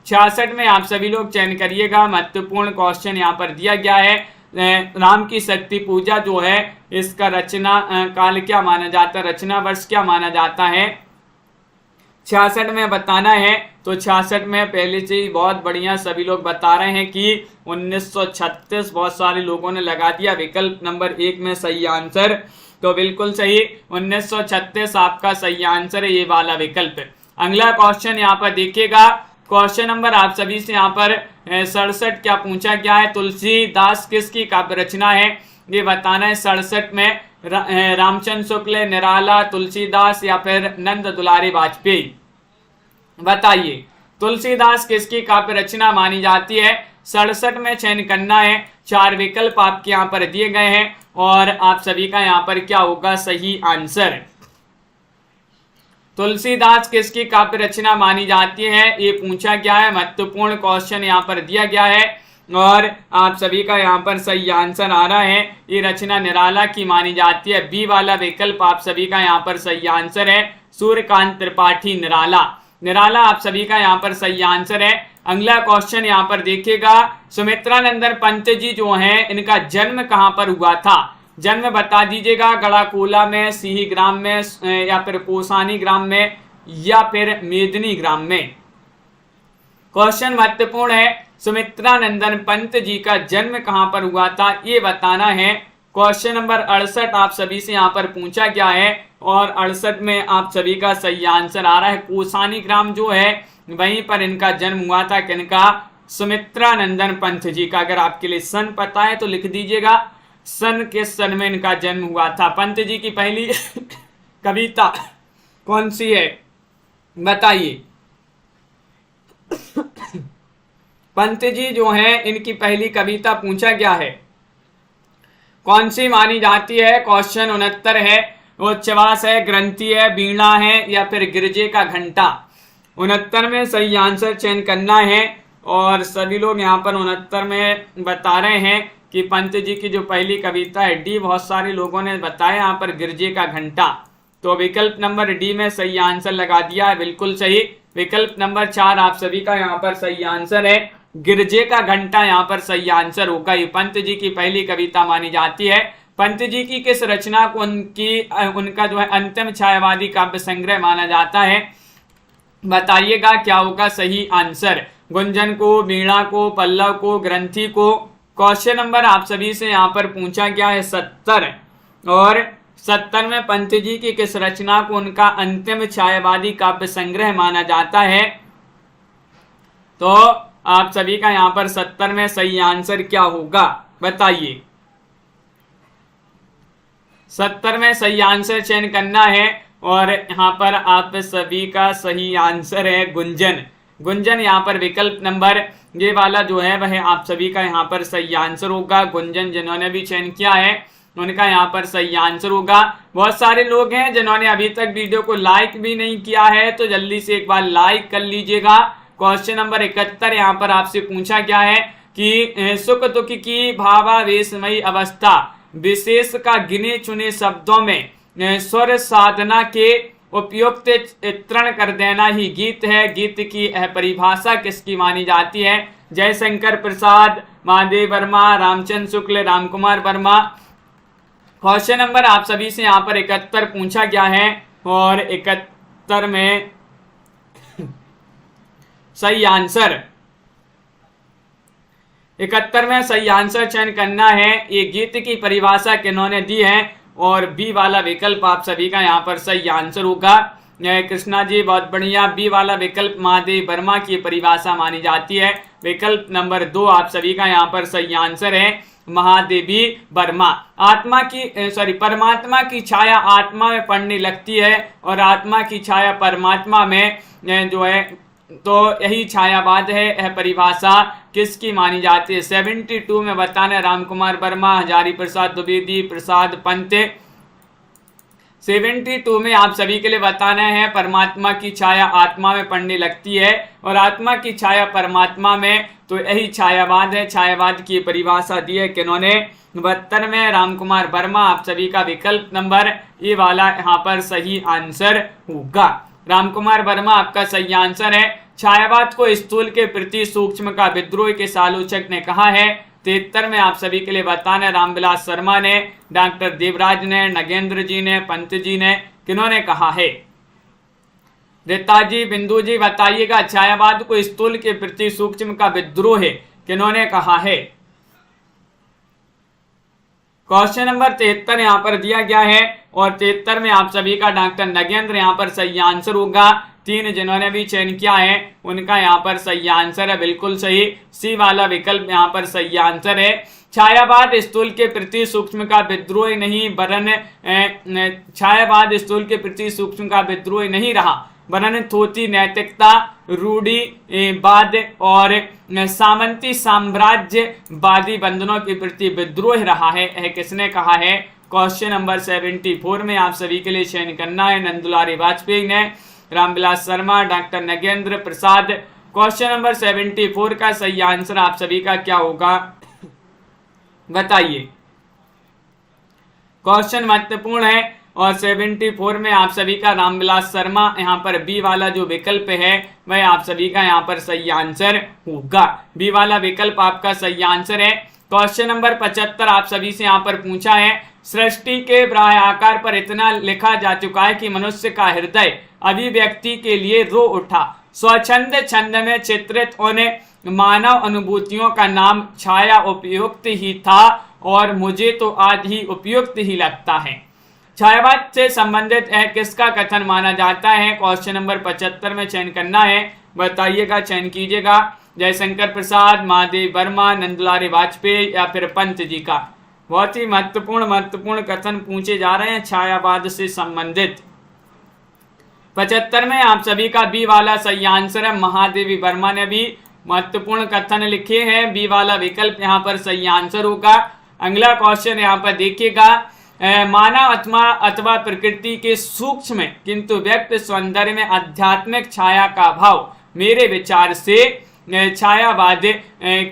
66 में आप सभी लोग चयन करिएगा। महत्वपूर्ण क्वेश्चन यहाँ पर दिया गया है, राम की शक्ति पूजा जो है इसका रचना काल क्या माना जाता है, रचना वर्ष क्या माना जाता है? 66 में बताना है। तो 66 में पहले से ही बहुत बढ़िया सभी लोग बता रहे हैं कि 1936, बहुत सारे लोगों ने लगा दिया विकल्प नंबर 1 में सही आंसर। तो बिल्कुल सही, 1936 आपका सही आंसर है, ये वाला विकल्प। अगला क्वेश्चन यहाँ पर देखिएगा, क्वेश्चन नंबर आप सभी से यहाँ पर 67 क्या पूछा गया है? तुलसीदास किसकी काव्य रचना है ये बताना है। 67 में रामचंद्र शुक्ल, निराला, तुलसीदास या फिर नंद दुलारी वाजपेयी? बताइए, तुलसीदास किसकी काव्य रचना मानी जाती है? 67 में चयन करना है। 4 विकल्प आपके यहाँ पर दिए गए हैं और आप सभी का यहाँ पर क्या होगा सही आंसर। तुलसीदास किसकी काव्य रचना मानी जाती है ये पूछा गया है। महत्वपूर्ण क्वेश्चन यहाँ पर दिया गया है और आप सभी का यहाँ पर सही आंसर आ रहा है, ये रचना निराला की मानी जाती है। बी वाला विकल्प आप सभी का यहाँ पर सही आंसर है, सूर्यकांत त्रिपाठी निराला। निराला आप सभी का यहाँ पर सही आंसर है। अगला क्वेश्चन यहाँ पर देखिएगा, सुमित्रानंदन पंत जी जो हैं इनका जन्म कहाँ पर हुआ था? जन्म बता दीजिएगा, गढ़ाकोला में, सिही ग्राम में या फिर कोसानी ग्राम में या फिर मेदिनी ग्राम में? क्वेश्चन महत्वपूर्ण है, सुमित्रानंदन पंत जी का जन्म कहां पर हुआ था ये बताना है। क्वेश्चन नंबर 68 आप सभी से यहाँ पर पूछा गया है और 68 में आप सभी का सही आंसर आ रहा है, कोसानी ग्राम जो है वहीं पर इनका जन्म हुआ था। किनका? सुमित्रानंदन पंत जी का। अगर आपके लिए सन पता है तो लिख दीजिएगा, सन किस सन में इनका जन्म हुआ था। पंत जी की पहली कविता कौन सी है बताइए। पंत जी जो है इनकी पहली कविता पूछा गया है, कौन सी मानी जाती है? क्वेश्चन 69 है। उच्छ्वास है, ग्रंथि है, वीणा है या फिर गिरजे का घंटा? 69 में सही आंसर चयन करना है और सभी लोग यहाँ पर 69 में बता रहे हैं कि पंत जी की जो पहली कविता है। डी बहुत सारे लोगों ने बताया यहाँ पर गिरजे का घंटा। तो विकल्प नंबर डी में सही आंसर लगा दिया है, बिल्कुल सही। विकल्प नंबर 4 आप सभी का यहाँ पर सही आंसर है, गिरजे का घंटा यहाँ पर सही आंसर होगा। ये पंत जी की पहली कविता मानी जाती है। पंत जी की किस रचना को उनका जो है अंतिम छायावादी काव्य संग्रह माना जाता है? बताइएगा क्या होगा सही आंसर। गुंजन को, वीणा को, पल्लव को, ग्रंथि को? क्वेश्चन नंबर आप सभी से यहाँ पर पूछा गया है 70 और 70 में पंत जी की किस रचना को उनका अंतिम छायावादी काव्य संग्रह माना जाता है? तो आप सभी का यहाँ पर 70 में सही आंसर क्या होगा बताइए। 70 में सही आंसर चयन करना है और यहाँ पर आप सभी का सही आंसर है गुंजन। गुंजन यहाँ पर विकल्प नंबर ये वाला जो है वह आप सभी का यहाँ पर सही आंसर होगा। गुंजन जिन्होंने भी चयन किया है उनका यहाँ पर सही आंसर होगा। बहुत सारे लोग हैं जिन्होंने अभी तक वीडियो को लाइक भी नहीं किया है, तो जल्दी से एक बार लाइक कर लीजिएगा। क्वेश्चन नंबर 71 यहाँ पर आपसे पूछा गया है कि सुख दुख की भावावेशमयी अवस्था विशेष का गिने चुने शब्दों में स्वर साधना के उपयुक्त चित्रण कर देना ही गीत है। गीत की परिभाषा किसकी मानी जाती है? जयशंकर प्रसाद, महादेव वर्मा, रामचंद्र शुक्ल, रामकुमार वर्मा। क्वेश्चन नंबर आप सभी से यहाँ पर 71 पूछा गया है और 71 में सही आंसर 71 में सही आंसर चयन करना है। ये गीत की परिभाषा किन्होंने दी है और बी वाला विकल्प आप सभी का यहाँ पर सही आंसर होगा। कृष्णा जी बहुत बढ़िया। बी वाला विकल्प महादेव वर्मा की परिभाषा मानी जाती है। विकल्प नंबर 2 आप सभी का यहाँ पर सही आंसर है महादेवी वर्मा। आत्मा की परमात्मा की छाया आत्मा में पड़ने लगती है और आत्मा की छाया परमात्मा में जो है तो यही छायावाद है। यह परिभाषा किसकी मानी जाती है? 72 में बताना रामकुमार वर्मा, हजारी प्रसाद द्विवेदी, प्रसाद पंत। 72 में आप सभी के लिए बताना है परमात्मा की छाया आत्मा में पड़ने लगती है और आत्मा की छाया परमात्मा में, तो यही छायावाद है। छायावाद की परिभाषा दी है किन्होंने? 72 में रामकुमार वर्मा। आप सभी का विकल्प नंबर ए वाला यहाँ पर सही आंसर होगा। रामकुमार वर्मा आपका सही आंसर है। छायावाद को स्थूल के प्रति सूक्ष्म का विद्रोह के आलोचक ने कहा है। 73 में आप सभी के लिए बताना रामविलास शर्मा ने, डॉक्टर देवराज ने, नगेंद्र जी ने, पंत जी ने, किन्होंने कहा है? रीता जी, बिंदु जी बताइएगा छायावाद को स्थूल के प्रति सूक्ष्म का विद्रोह है किन्होंने कहा है? क्वेश्चन नंबर 73 यहाँ पर दिया गया है और 73 में आप सभी का डॉक्टर नगेंद्र यहाँ पर सही आंसर होगा। 3 जिन्होंने भी चयन किया है उनका यहाँ पर सही आंसर है बिल्कुल सही। सी वाला विकल्प यहाँ पर सही आंसर है। छायावाद स्थूल के प्रति सूक्ष्म का विद्रोह नहीं वरन छायावाद स्थूल के प्रति सूक्ष्म का विद्रोह नहीं रहा वरन थोथी नैतिकता, रूढ़िवाद और सामंती साम्राज्यवादी बंधनों के प्रति विद्रोह रहा है। यह किसने कहा है? क्वेश्चन नंबर 74 में आप सभी के लिए चयन करना है। नंदुलारी वाजपेयी ने, रामविलास शर्मा, डॉक्टर नगेंद्र प्रसाद। क्वेश्चन नंबर 74 का सही आंसर आप सभी का क्या होगा बताइए। क्वेश्चन महत्वपूर्ण है और 74 में आप सभी का रामविलास शर्मा यहाँ पर बी वाला जो विकल्प है वह आप सभी का यहाँ पर सही आंसर होगा। बी वाला विकल्प आपका सही आंसर है। क्वेश्चन नंबर 75 आप सभी से यहाँ पर पूछा है। सृष्टि के बाह्य आकार पर इतना लिखा जा चुका है कि मनुष्य का हृदय अभिव्यक्ति के लिए रो उठा। स्वच्छंद छंद में चित्रित होने मानव अनुभूतियों का नाम छाया उपयुक्त ही था और मुझे तो आज ही उपयुक्त ही लगता है। छायावाद से संबंधित है किसका कथन माना जाता है? क्वेश्चन नंबर 75 में चयन करना है, बताइएगा, चयन कीजिएगा। जयशंकर प्रसाद, महादेव वर्मा, नंदुलारी वाजपेयी या फिर पंत जी का। बहुत ही महत्वपूर्ण कथन पूछे जा रहे हैं छायावाद से संबंधित। 75 में आप सभी का बी वाला सही आंसर है। महादेवी वर्मा ने भी महत्वपूर्ण कथन लिखे हैं। बी वाला विकल्प यहाँ पर सही आंसर होगा। अगला क्वेश्चन यहाँ पर देखिएगा। मानव अथवा प्रकृति के सूक्ष्म किंतु व्यक्त सौंदर्य में आध्यात्मिक छाया का भाव मेरे विचार से छायावाद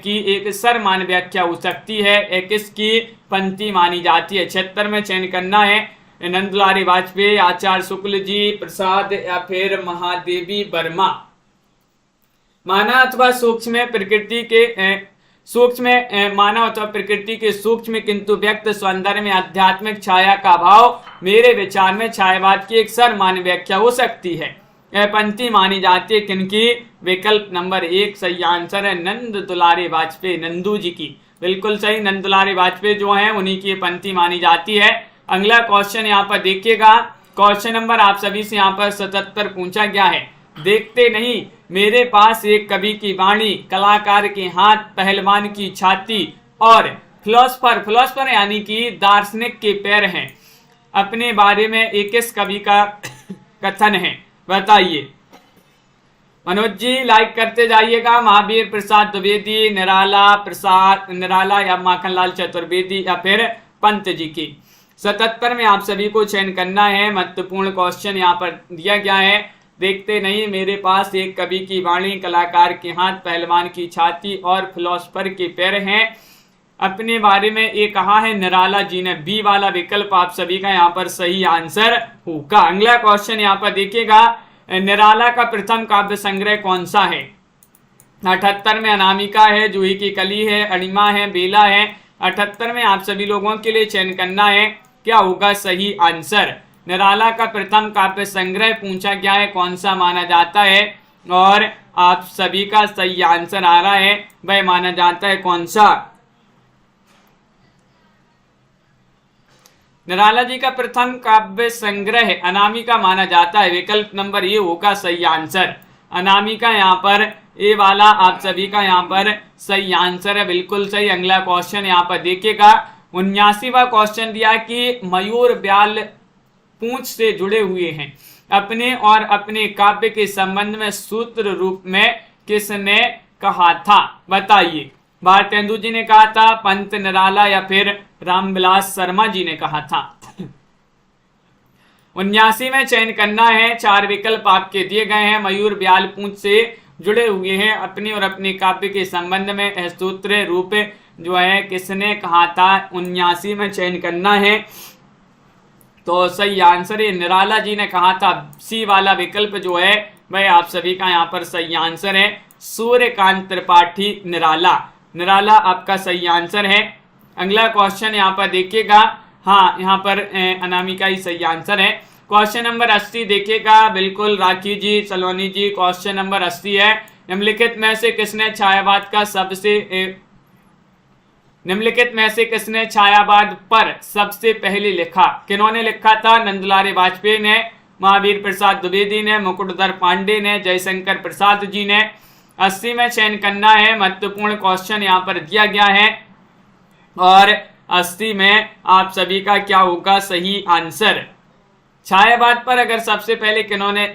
की एक सर्वमान्य व्याख्या हो सकती है। किसकी पंक्ति मानी जाती है? 76 में चयन करना है। नंदुलारी वाजपेयी, आचार्य शुक्ल जी, प्रसाद या फिर महादेवी वर्मा। मानव अथवा सूक्ष्म प्रकृति के मानव अथवा प्रकृति के सूक्ष्म किंतु व्यक्त सौंदर्य में आध्यात्मिक छाया का भाव मेरे विचार में छायावाद की एक सर्वमान्य व्याख्या हो सकती है। यह पंक्ति मानी जाती है किनकी? विकल्प नंबर 1 सही आंसर है नंद दुलारी वाजपेयी, नंदू जी की। बिल्कुल सही, नंद दुलारी वाजपेयी जो है उन्हीं की पंक्ति मानी जाती है। अगला क्वेश्चन यहाँ पर देखिएगा। क्वेश्चन नंबर आप सभी से यहाँ पर 77 पूछा गया है। देखते नहीं मेरे पास एक कवि की वाणी, कलाकार के हाथ, पहलवान की छाती और फिलोसफर यानी कि दार्शनिक के पैर हैं। अपने बारे में एक किस कवि का कथन है, बताइए। मनोज जी लाइक करते जाइएगा। महावीर प्रसाद द्विवेदी, निराला या माखनलाल चतुर्वेदी या फिर पंत जी की। 77 में आप सभी को चयन करना है। महत्वपूर्ण क्वेश्चन यहाँ पर दिया गया है। देखते नहीं मेरे पास एक कवि की वाणी, कलाकार के हाथ, पहलवान की छाती और फिलोसफर के पैर हैं। अपने बारे में ये कहा है निराला जी ने। बी वाला विकल्प आप सभी का यहाँ पर सही आंसर होगा। अगला क्वेश्चन यहाँ पर देखिएगा, निराला का प्रथम काव्य संग्रह कौन सा है? 78 में अनामिका है, जूही की कली है, अणिमा है, बेला है। 78 में आप सभी लोगों के लिए चयन करना है, क्या होगा सही आंसर? निराला का प्रथम काव्य संग्रह पूछा गया है, कौन सा माना जाता है? और आप सभी का सही आंसर आ रहा है, वह माना जाता है कौन सा? निराला जी का प्रथम काव्य संग्रह अनामिका माना जाता है। विकल्प नंबर ये होगा सही आंसर। अनामिका यहाँ पर ए वाला आप सभी का यहाँ पर सही आंसर है, बिल्कुल सही। अगला क्वेश्चन यहाँ पर देखिएगा, 79वां क्वेश्चन दिया कि मयूर ब्याल पूंछ से जुड़े हुए हैं। अपने और अपने काव्य के संबंध में सूत्र रूप में किसने कहा था, बताइए। भारतेंदु जी ने कहा था, पंत, निराला या फिर रामविलास शर्मा जी ने कहा था। 79 में चयन करना है। 4 विकल्प आपके दिए गए हैं। मयूर ब्याल पूंछ से जुड़े हुए हैं, अपने और अपने काव्य के संबंध में सूत्र रूप जो है किसने कहा था, 79 में चयन करना है। तो सही आंसर है निराला जी ने कहा था। सी वाला विकल्प जो है वह आप सभी का यहाँ पर सही आंसर है, सूर्यकांत त्रिपाठी निराला। निराला आपका सही आंसर है। अगला क्वेश्चन यहाँ पर देखिएगा, हाँ यहाँ पर अनामिका ही सही आंसर है। क्वेश्चन नंबर 80 देखिएगा, बिल्कुल राखी जी, सलोनी जी, क्वेश्चन नंबर 80 है। निम्नलिखित में से किसने छायावाद पर सबसे पहले लिखा? किन्होंने लिखा था? नंदलाल वाजपेयी ने, महावीर प्रसाद द्विवेदी ने, मुकुटधर पांडे ने, जयशंकर प्रसाद जी ने। 80 में चयन करना है। महत्वपूर्ण क्वेश्चन यहाँ पर दिया गया है और 80 में आप सभी का क्या होगा सही आंसर? छायावाद पर अगर सबसे पहले किन्होंने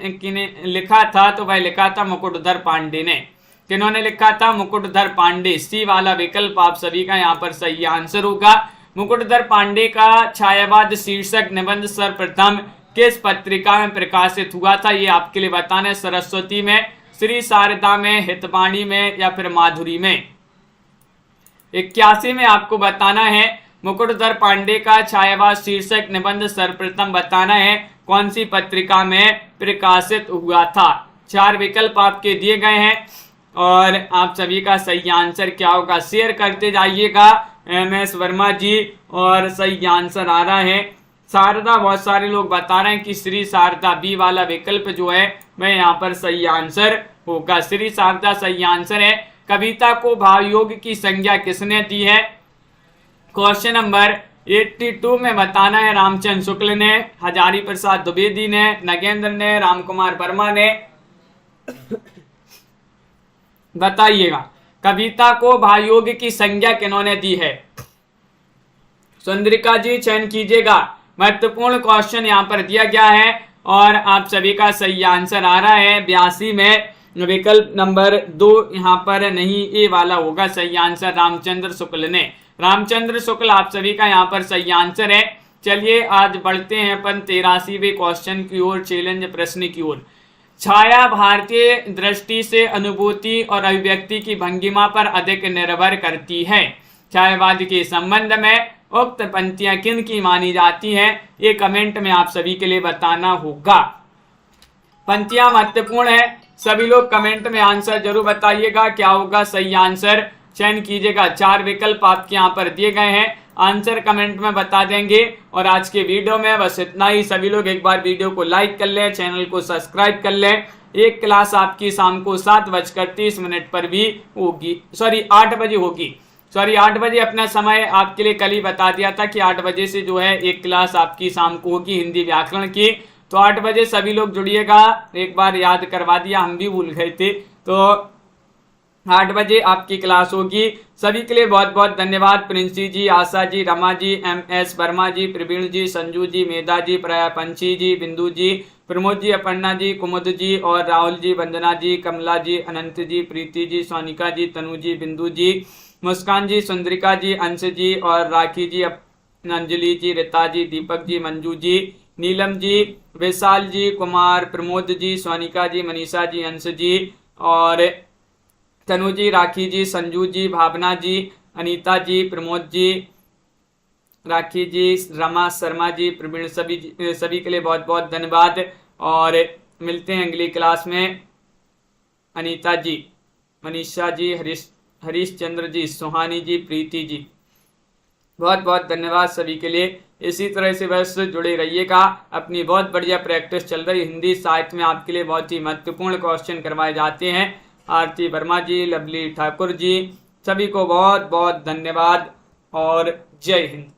लिखा था तो वह लिखा था मुकुटधर पांडे ने। किन्होंने लिखा था? मुकुटधर पांडे। सी वाला विकल्प आप सभी का यहाँ पर सही आंसर होगा। मुकुटधर पांडे का छायावाद शीर्षक निबंध सर्वप्रथम किस पत्रिका में प्रकाशित हुआ था, ये आपके लिए बताना है। सरस्वती में, श्री शारदा में, हितवाणी में या फिर माधुरी में। 81 में आपको बताना है मुकुटधर पांडे का छायावाद शीर्षक निबंध सर्वप्रथम बताना है कौन सी पत्रिका में प्रकाशित हुआ था। 4 विकल्प आपके दिए गए हैं और आप सभी का सही आंसर क्या होगा शेयर करते जाइएगा। MS वर्मा जी, और सही आंसर आ रहा है शारदा। बहुत सारे लोग बता रहे हैं कि श्री शारदा। बी वाला विकल्प जो है वह यहाँ पर सही आंसर होगा। श्री शारदा सही आंसर है। कविता को भावयोग की संज्ञा किसने दी है? क्वेश्चन नंबर 82 में बताना है। रामचंद्र शुक्ल ने, हजारी प्रसाद द्विवेदी ने, नगेंद्र ने, रामकुमार वर्मा ने। बताइएगा कविता को भावयोग की संज्ञा किन्होंने दी है? सुंदरिका जी चयन कीजिएगा। महत्वपूर्ण क्वेश्चन यहाँ पर दिया गया है और आप सभी का सही आंसर आ रहा है 82 में। विकल्प नंबर 2 यहाँ पर नहीं, ए वाला होगा सही आंसर, रामचंद्र शुक्ल ने। रामचंद्र शुक्ल आप सभी का यहाँ पर सही आंसर है। चलिए आज बढ़ते हैं अपन 83वें क्वेश्चन की ओर, चैलेंज प्रश्न की ओर। छाया भारतीय दृष्टि से अनुभूति और अभिव्यक्ति की भंगिमा पर अधिक निर्भर करती है। छायावाद के संबंध में उक्त पंक्तियां किन की मानी जाती हैं, ये कमेंट में आप सभी के लिए बताना होगा। पंक्तियां महत्वपूर्ण है, सभी लोग कमेंट में आंसर जरूर बताइएगा क्या होगा सही आंसर, चयन कीजिएगा। 4 विकल्प आपके यहाँ पर दिए गए हैं, आंसर कमेंट में बता देंगे। और आज के वीडियो में बस इतना ही। सभी लोग एक बार वीडियो को लाइक कर लें, चैनल को सब्सक्राइब कर लें। एक क्लास आपकी शाम को 7:30 पर भी होगी, 8 बजे होगी। 8 बजे अपना समय आपके लिए कल ही बता दिया था कि 8 बजे से जो है एक क्लास आपकी शाम को होगी हिंदी व्याकरण की। तो 8 बजे सभी लोग जुड़िएगा। एक बार याद करवा दिया, हम भी भूल गए थे। तो 8 बजे आपकी क्लास होगी। सभी के लिए बहुत बहुत धन्यवाद। प्रिंसी जी, आशा जी, रमा जी, MS वर्मा जी, प्रवीण जी, संजू जी, मेधा जी, पंची जी, बिंदु जी, प्रमोद जी, अपर्णा जी, कुमुद जी और राहुल जी, वंदना जी, कमला जी, अनंत जी, प्रीति जी, सोनिका जी, तनु जी, बिंदु जी, मुस्कान जी, सुंदरिका जी, अंश जी और राखी जी, अंजलि जी, रीता जी, दीपक जी, मंजू जी, नीलम जी, विशाल जी, कुमार, प्रमोद जी, सोनिका जी, मनीषा जी, अंश जी और तनु जी, राखी जी, संजू जी, भावना जी, अनीता जी, प्रमोद जी, राखी जी, रमा शर्मा जी, प्रवीण, सभी के लिए बहुत बहुत धन्यवाद और मिलते हैं अगली क्लास में। अनीता जी, मनीषा जी, हरीश चंद्र जी, सुहानी जी, प्रीति जी, बहुत बहुत धन्यवाद सभी के लिए। इसी तरह से बस जुड़े रहिएगा। अपनी बहुत बढ़िया प्रैक्टिस चल रही। हिंदी साहित्य में आपके लिए बहुत ही महत्वपूर्ण क्वेश्चन करवाए जाते हैं। आरती वर्मा जी, लवली ठाकुर जी, सभी को बहुत बहुत धन्यवाद और जय हिंद।